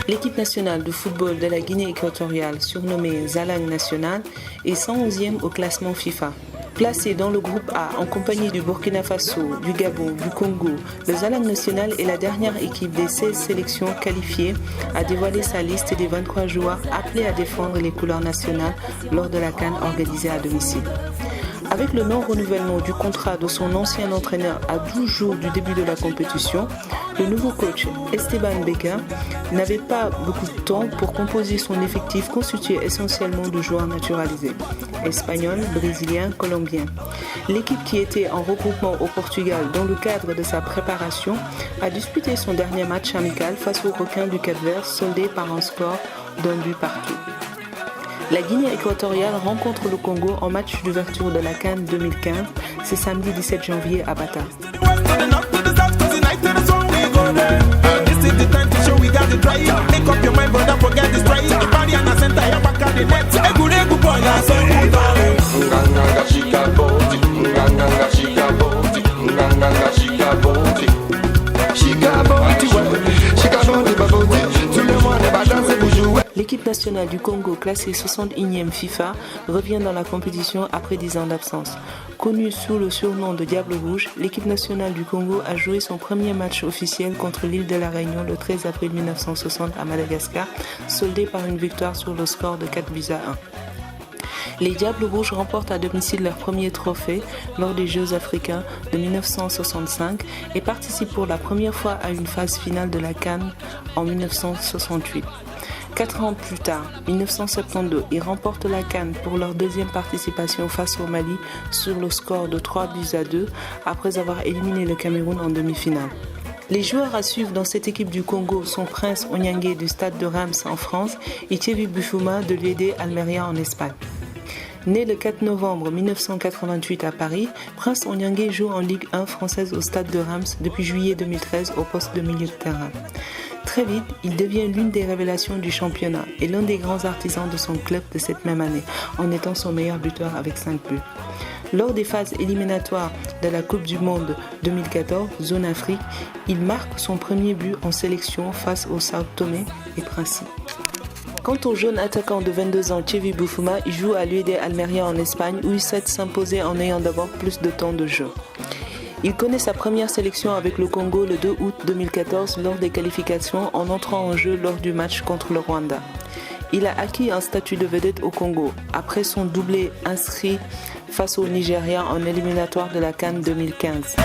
L'équipe nationale de football de la Guinée équatoriale, surnommée Zalang National, est 111e au classement FIFA. Placé dans le groupe A en compagnie du Burkina Faso, du Gabon, du Congo, le Zalang National est la dernière équipe des 16 sélections qualifiées à dévoiler sa liste des 23 joueurs appelés à défendre les couleurs nationales lors de la CAN organisée à domicile. Avec le non-renouvellement du contrat de son ancien entraîneur à 12 jours du début de la compétition, le nouveau coach Esteban Becker n'avait pas beaucoup de temps pour composer son effectif constitué essentiellement de joueurs naturalisés, espagnols, brésiliens, colombiens. L'équipe qui était en regroupement au Portugal dans le cadre de sa préparation a disputé son dernier match amical face aux Requins du Cap-Vert, soldé par un score d'un but partout. La Guinée équatoriale rencontre le Congo en match d'ouverture de la CAN 2015, c'est samedi 17 janvier à Bata. L'équipe nationale du Congo, classée 61e FIFA, revient dans la compétition après 10 ans d'absence. Connue sous le surnom de Diable Rouge, l'équipe nationale du Congo a joué son premier match officiel contre l'île de la Réunion le 13 avril 1960 à Madagascar, soldé par une victoire sur le score de 4-1. Les Diables Rouges remportent à domicile leur premier trophée lors des Jeux africains de 1965 et participent pour la première fois à une phase finale de la CAN en 1968. 4 ans plus tard, 1972, ils remportent la CAN pour leur deuxième participation face au Mali sur le score de 3-2 après avoir éliminé le Cameroun en demi-finale. Les joueurs à suivre dans cette équipe du Congo sont Prince Onyangé du Stade de Reims en France et Thierry Buffuma de l'UD Almeria en Espagne. Né le 4 novembre 1988 à Paris, Prince Onyangé joue en Ligue 1 française au Stade de Reims depuis juillet 2013 au poste de milieu de terrain. Très vite, il devient l'une des révélations du championnat et l'un des grands artisans de son club de cette même année, en étant son meilleur buteur avec 5 buts. Lors des phases éliminatoires de la Coupe du Monde 2014, zone Afrique, il marque son premier but en sélection face au Sao Tomé et Principe. Quant au jeune attaquant de 22 ans Thierry Buffuma, il joue à l'UD Almeria en Espagne où il souhaite s'imposer en ayant d'abord plus de temps de jeu. Il connaît sa première sélection avec le Congo le 2 août 2014 lors des qualifications en entrant en jeu lors du match contre le Rwanda. Il a acquis un statut de vedette au Congo après son doublé inscrit face au Nigeria en éliminatoire de la CAN 2015.